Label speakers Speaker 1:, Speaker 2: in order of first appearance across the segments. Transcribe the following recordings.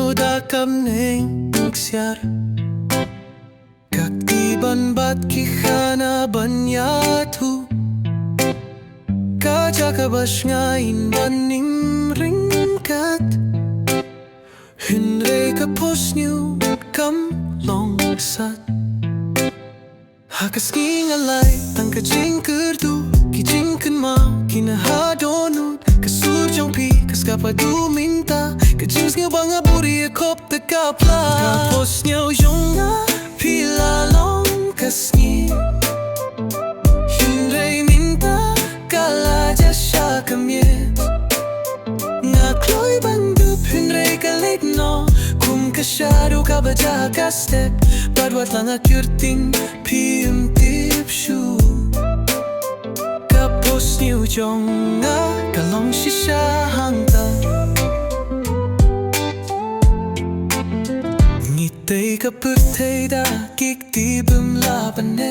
Speaker 1: phoshniew da kamning siar kak tiban bat kikhana banyatu kajaka basngain banim ringkat hinre ka phoshniew kam longsat hakas ngalay tang ka jing kerdu ki jing kan ma kina hadonut kasur jong pi kas kapadu minta ka jing ngeu banga buri kop te kapla ka phoshniew jonga pila long kasni hinre minta kala jasha kamiet nga kloi bandup hinre ka late no kum ka shadow ka baja ka step badwat lang akyurting pim tip shu ka phoshniew jonga kalong shisha hangta ngitay ka purtay da kik tibim labane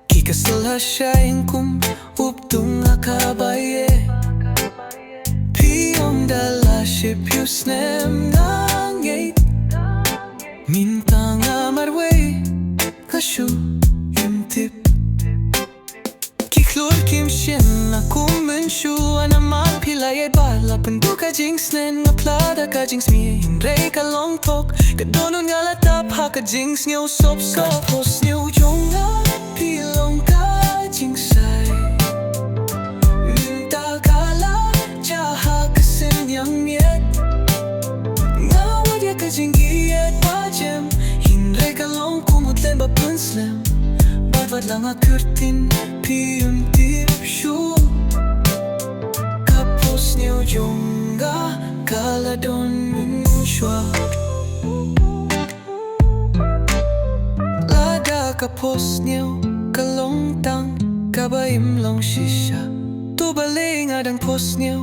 Speaker 1: kikasal hasyain kum uptung akabaye piyong dala ship yusnem nangait mintang amarway kashu imtip kiklor kim shin na kumenshu anaman pilayet bala pendu ka jingsnen nga plada ka jings mi hinre ka long tok kadonun nga latap ha ka jings ngeu sop sop phoshniew jonga pilong ka jingsay minta kala jaha kasenyang miet nga wadya ka jingiet pajem hinre ka long kumutlen ba punslem badwat lang akurtin piyum tip shu ka phoshniew jonga kaladon minshwa lada ka phoshniew kalong tang kabaim long shisha tu baling adang phoshniew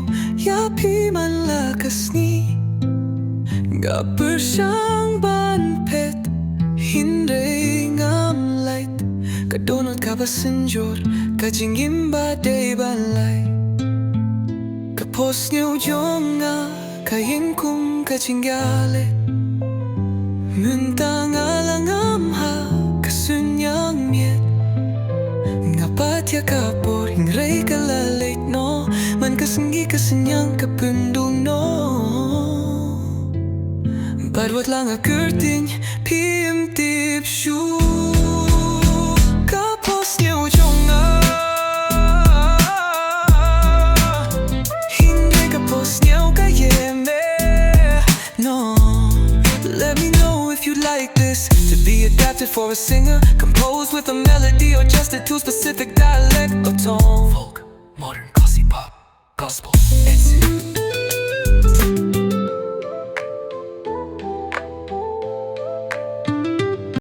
Speaker 1: ya pi man la kasni ga bersang ban pet hinre ngam light kadonot ka basenjor ka jingim ba day ban lai ka phoshniew jonga ka yingkum ka jingyale muntang alangam ha kasunyang miet ngapatya ka por hingrey ka lalait no man kasenggi kasenyang ka pundung no badwat lang akurting pim tip shu ka phoshniew jonga hingrey ka phoshniew ka yeme no. Let me know if you like this to be adapted for a singer, composed with a melody or just a too specific dialect or tone. Folk, modern, khasi, pop, gospel, etc.